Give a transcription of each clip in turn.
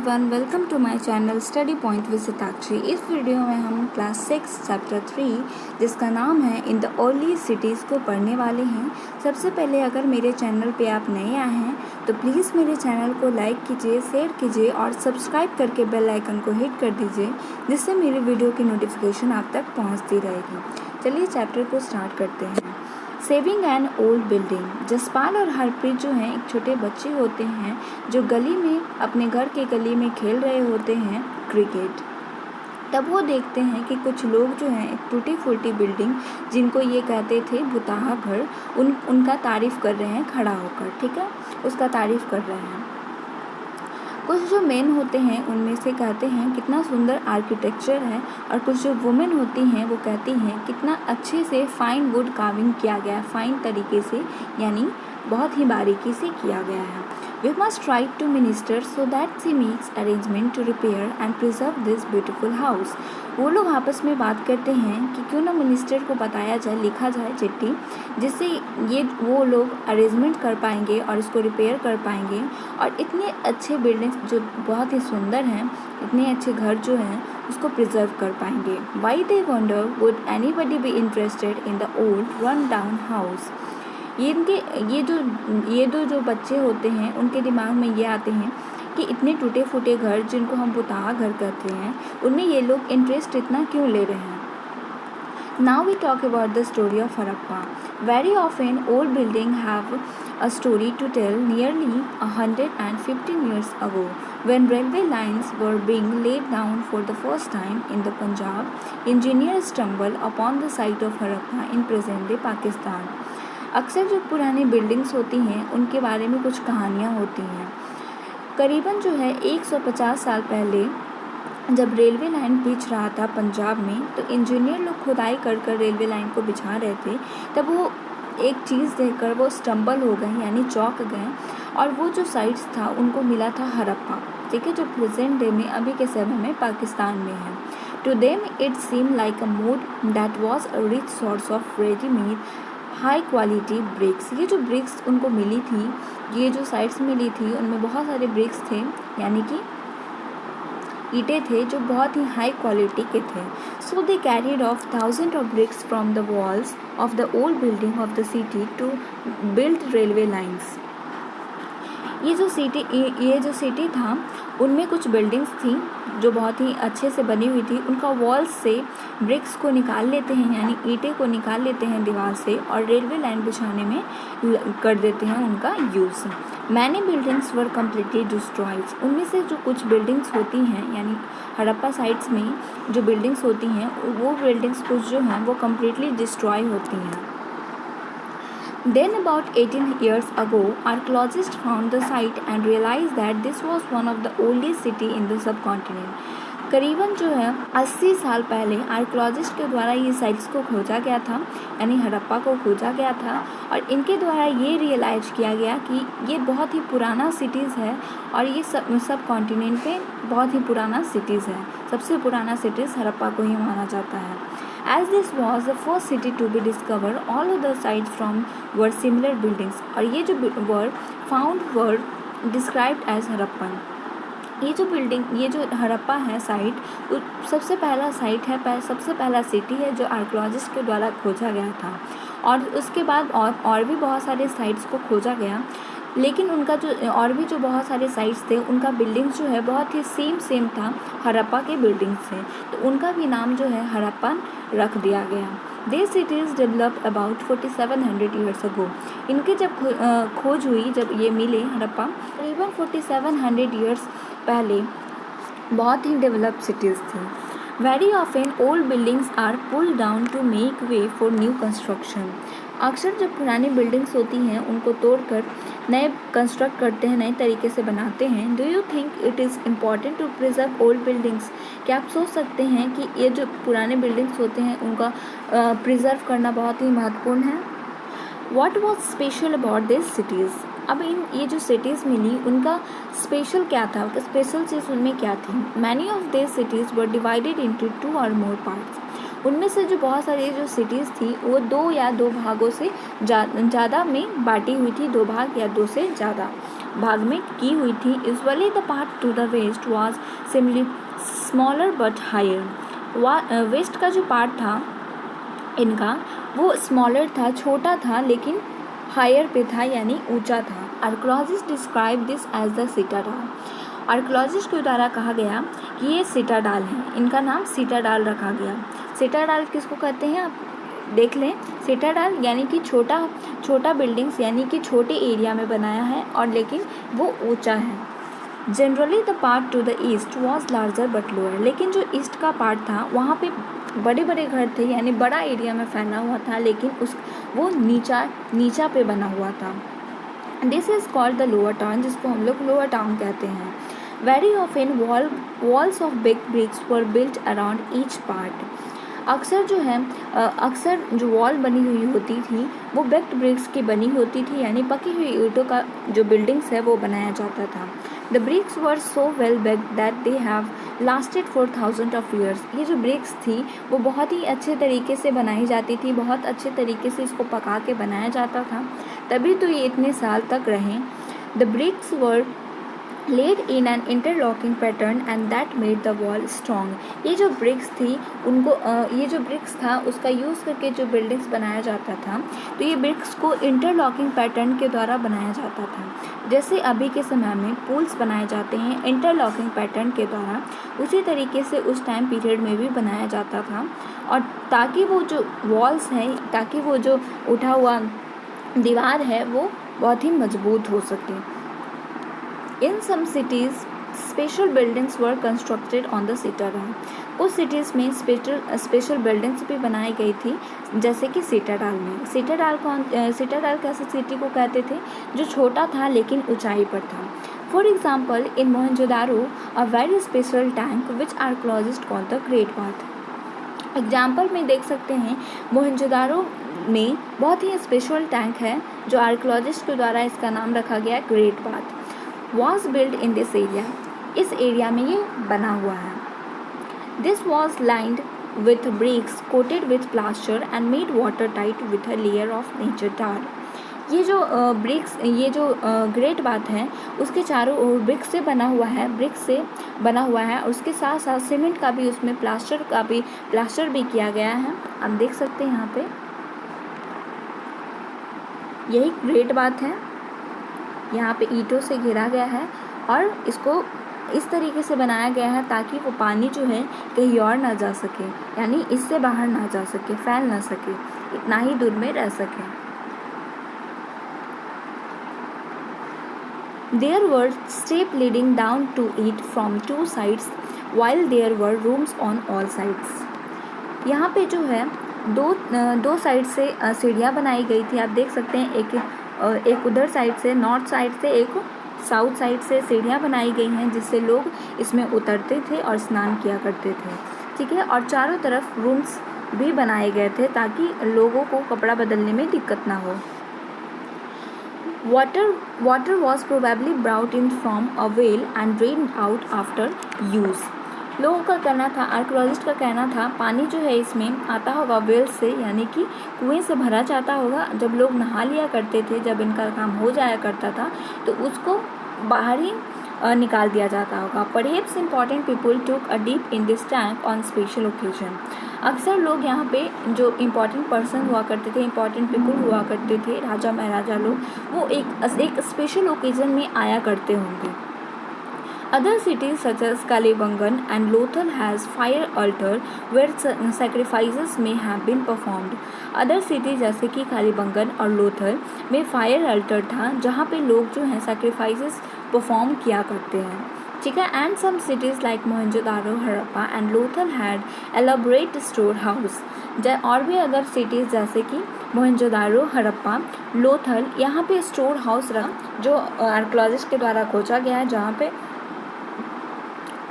Everyone, welcome to my channel study point with Sitakshi. इस video में हम क्लास 6 चैप्टर 3 जिसका नाम है इन द अर्ली सिटीज़ को पढ़ने वाले हैं। सबसे पहले अगर मेरे चैनल पे आप नए आए हैं तो प्लीज़ मेरे चैनल को लाइक कीजिए, शेयर कीजिए और सब्सक्राइब करके बेल आइकन को हिट कर दीजिए, जिससे मेरी वीडियो की नोटिफिकेशन आप तक पहुँचती रहेगी। चलिए चैप्टर को स्टार्ट करते हैं। Saving an old building. Jaspal और हरप्रीत जो हैं एक छोटे बच्चे होते हैं जो गली में अपने घर के गली में खेल रहे होते हैं क्रिकेट। तब वो देखते हैं कि कुछ लोग जो हैं एक टूटी फूटी बिल्डिंग जिनको ये कहते थे भुताहा घर उनका तारीफ़ कर रहे हैं खड़ा होकर, ठीक है, उसका तारीफ़ कर रहे हैं। कुछ जो मेन होते हैं उनमें से कहते हैं कितना सुंदर आर्किटेक्चर है, और कुछ जो वुमेन होती हैं वो कहती हैं कितना अच्छे से फाइन वुड कार्विंग किया गया है, फाइन तरीके से यानी बहुत ही बारीकी से किया गया है। We must write to minister so that she makes arrangement to repair and preserve this beautiful house. वो लोग आपस में बात करते हैं कि क्यों ना मिनिस्टर को बताया जाए, लिखा जाए चिट्ठी, जिससे ये वो लोग अरेंजमेंट कर पाएंगे और इसको रिपेयर कर पाएंगे और इतने अच्छे बिल्डिंग्स जो बहुत ही सुंदर हैं, इतने अच्छे घर जो हैं उसको प्रिजर्व कर पाएंगे। Why they wonder would anybody be interested in the old run down house? ये जो बच्चे होते हैं उनके दिमाग में ये आते हैं कि इतने टूटे फूटे घर जिनको हम भुताहा घर कहते हैं उनमें ये लोग इंटरेस्ट इतना क्यों ले रहे हैं। Now we talk about the story of Harappa. Very often old buildings have a story to tell. Nearly 115 years ago, when railway lines were being laid down for the first time in the Punjab, engineers stumbled upon the site of Harappa in present-day Pakistan. अक्सर जो पुरानी buildings होती हैं उनके बारे में कुछ कहानियाँ होती हैं। करीबन जो है 150 साल पहले जब रेलवे लाइन बिछ रहा था पंजाब में, तो इंजीनियर लोग खुदाई कर कर रेलवे लाइन को बिछा रहे थे। तब वो एक चीज़ देखकर वो स्टम्बल हो गए यानी चौंक गए, और वो जो साइट्स था उनको मिला था हरप्पा, ठीक है, जो प्रेजेंट डे में अभी के समय में पाकिस्तान में है। To them it seem like a mood that was a rich source of readymade high quality bricks. ये जो ब्रिक्स उनको मिली थी, ये जो साइट्स मिली थी उनमें बहुत सारे ब्रिक्स थे, यानी कि ईंटें थे जो बहुत ही हाई क्वालिटी के थे। So they carried off thousand of bricks from the walls of the old building of the city to build railway lines. ये जो सिटी था उनमें कुछ बिल्डिंग्स थी जो बहुत ही अच्छे से बनी हुई थी। उनका वॉल्स से ब्रिक्स को निकाल लेते हैं यानी ईंटें को निकाल लेते हैं दीवार से और रेलवे लाइन बिछाने में कर देते हैं उनका use. Many buildings were completely destroyed. उनमें से जो कुछ बिल्डिंग्स होती हैं यानी हड़प्पा साइट्स में जो बिल्डिंग्स होती हैं वो बिल्डिंग्स कुछ जो हैं वो कम्प्लीटली डिस्ट्रॉय होती हैं। Then about 18 years ago, archaeologists found the site and realized that this was one of the oldest city in the subcontinent. करीबन जो है 80 साल पहले आर्कियोलॉजिस्ट के द्वारा ये साइट्स को खोजा गया था, यानी हड़प्पा को खोजा गया था, और इनके द्वारा ये रियलाइज किया गया कि ये बहुत ही पुराना सिटीज़ है और ये सब कॉन्टिनेंट पे बहुत ही पुराना सिटीज़ है। सबसे पुराना सिटीज़ हड़प्पा को ही माना जाता है। As this was the first city to be discovered, all other sites from were similar buildings. और ये जो word found were described as Harappan. ये जो हड़प्पा है साइट, सबसे पहला साइट है, सबसे पहला सिटी है जो आर्कियोलॉजिस्ट के द्वारा खोजा गया था, और उसके बाद और भी बहुत सारे साइट्स को खोजा गया, लेकिन उनका जो और भी जो बहुत सारे साइट्स थे उनका बिल्डिंग्स जो है बहुत ही सेम था हड़प्पा के बिल्डिंग से, तो उनका भी नाम जो है हड़प्पन रख दिया गया। This cities developed about 4700 years ago. इनके जब खोज हुई, जब ये मिले हड़प्पा, करीबन 4700 ईयर्स पहले बहुत ही डेवलप्ड सिटीज़ थी। Very often old buildings are pulled down to make way for new construction. अक्सर जब पुरानी बिल्डिंग्स होती हैं उनको तोड़कर नए कंस्ट्रक्ट करते हैं, नए तरीके से बनाते हैं। Do you think it is important to preserve old buildings? क्या आप सोच सकते हैं कि ये जो पुराने बिल्डिंग्स होते हैं उनका प्रिजर्व करना बहुत ही महत्वपूर्ण है? What was special about this cities? अब ये जो सिटीज़ मिली उनका स्पेशल क्या था, स्पेशल चीज़ उनमें क्या थी? Many of this cities were divided into 2 और मोर पार्ट्स। उनमें से जो बहुत सारी जो सिटीज़ थी वो 2 या 2 भागों से ज़्यादा में बांटी हुई थी, 2 भाग या 2 से ज़्यादा। भाग में की हुई थी। Usually the part to the west was similar smaller but higher. West का जो पार्ट था इनका वो स्मॉलर था, छोटा था, लेकिन हायर पे था यानी ऊंचा था। Archaeologist describe this as the citadel. Archaeologist के द्वारा कहा गया कि ये सिटाडाल है, इनका नाम सिटाडाल रखा गया। सिटाडाल किसको कहते हैं आप देख लें। सिटाडाल यानी कि छोटा बिल्डिंग्स यानी कि छोटे एरिया में बनाया है और लेकिन वो ऊंचा है। Generally the part to the east was larger but lower. लेकिन जो ईस्ट का पार्ट था वहाँ पे बड़े बड़े घर थे यानी बड़ा एरिया में फैला हुआ था, लेकिन वो नीचा पे बना हुआ था। This is called the lower town, जिसको हम लोग लोअर टाउन कहते हैं। Very often walls of big bricks were built around each part. अक्सर जो वॉल बनी हुई होती थी वो बिग ब्रिक्स की बनी होती थी, यानी पकी हुई ईंटों का जो बिल्डिंग्स है वो बनाया जाता था। The bricks were so well baked that they have lasted for thousand of years. ये जो ब्रिक्स थी वो बहुत ही अच्छे तरीके से बनाई जाती थी, बहुत अच्छे तरीके से इसको पका के बनाया जाता था, तभी तो ये इतने साल तक रहे। The bricks were laid in an interlocking pattern and that made the wall strong। ये जो ब्रिक्स थी ये जो ब्रिक्स था उसका यूज़ करके जो बिल्डिंग्स बनाया जाता था, तो ये ब्रिक्स को इंटरलॉकिंग पैटर्न के द्वारा बनाया जाता था। जैसे अभी के समय में पुल्स बनाए जाते हैं इंटरलॉकिंग पैटर्न के द्वारा, उसी तरीके से उस टाइम पीरियड में भी बनाया जाता था, और ताकि वो जो वॉल्स हैं, ताकि वो जो उठा हुआ दीवार है वो बहुत ही मजबूत हो सके। In some cities, special buildings were constructed on the citadel। कुछ सिटीज़ में स्पेशल बिल्डिंग्स भी बनाई गई थी, जैसे कि सिटाडाल में। सिटाडाल कैसे सिटी को कहते थे, जो छोटा था लेकिन ऊंचाई पर था। For example in Mohenjodaro a very special tank which archaeologist call the great bath. Example में देख सकते हैं मोहनजोदारो में बहुत ही स्पेशल टैंक है जो आर्कियोलॉजिस्ट के द्वारा इसका नाम रखा गया great bath. was built in this area। इस एरिया में ये बना हुआ है। This was lined with bricks coated with plaster and made watertight with a layer of nature tar। ये जो ग्रेट बाथ है उसके चारों ओर ब्रिक्स से बना हुआ है और उसके साथ साथ सीमेंट का भी उसमें प्लास्टर भी किया गया है। आप देख सकते हैं यहाँ पे यही ग्रेट बाथ है। यहाँ पे ईंटों से घिरा गया है और इसको इस तरीके से बनाया गया है ताकि वो पानी जो है कहीं और ना जा सके, यानी इससे बाहर ना जा सके, फैल ना सके, इतना ही दूर में रह सके। There were steps leading down to it from two sides while there were rooms on all sides। यहाँ पे जो है दो साइड से सीढ़ियाँ बनाई गई थी। आप देख सकते हैं एक उधर साइड से, नॉर्थ साइड से, एक साउथ साइड से सीढ़ियाँ बनाई गई हैं जिससे लोग इसमें उतरते थे और स्नान किया करते थे। ठीक है, और चारों तरफ रूम्स भी बनाए गए थे ताकि लोगों को कपड़ा बदलने में दिक्कत ना हो। Water was probably brought in from a well and drain out after use. लोगों का कहना था, आर्कियोलॉजिस्ट का कहना था, पानी जो है इसमें आता होगा वेल से, यानी कि कुएं से भरा जाता होगा। जब लोग नहा लिया करते थे, जब इनका काम हो जाया करता था, तो उसको बाहर ही निकाल दिया जाता होगा। Perhaps important people took a dip in this tank on special occasion. अक्सर लोग यहाँ पे जो इम्पॉर्टेंट पर्सन हुआ करते थे, इम्पॉर्टेंट पीपल हुआ करते थे, राजा महाराजा लोग, वो एक स्पेशल ओकेजन में आया करते होंगे। Other cities such as Kalibangan and Lothal has fire altar where sacrifices may have been performed। Other cities जैसे कि कालीबंगन और लोथल में फायर अल्टर था जहाँ पे लोग जो हैं सैक्रिफाइसेस परफॉर्म किया करते हैं। ठीक है, and some cities like Mohenjodaro, Harappa and Lothal had elaborate store house. और भी अदर सिटीज़ जैसे कि मोहनजोदारो, हड़प्पा, लोथल, यहाँ पे स्टोर हाउस रहा जो आर्कियोलॉजिस्ट के द्वारा खोजा गया है, जहाँ पे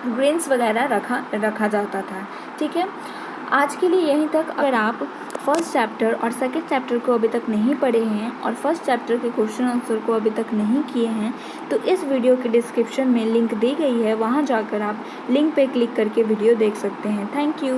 ग्रेन्स वगैरह रखा जाता था। ठीक है, आज के लिए यहीं तक। अगर आप फर्स्ट चैप्टर और सेकंड चैप्टर को अभी तक नहीं पढ़े हैं और फर्स्ट चैप्टर के क्वेश्चन आंसर को अभी तक नहीं किए हैं, तो इस वीडियो के डिस्क्रिप्शन में लिंक दी गई है, वहां जाकर आप लिंक पे क्लिक करके वीडियो देख सकते हैं। Thank you.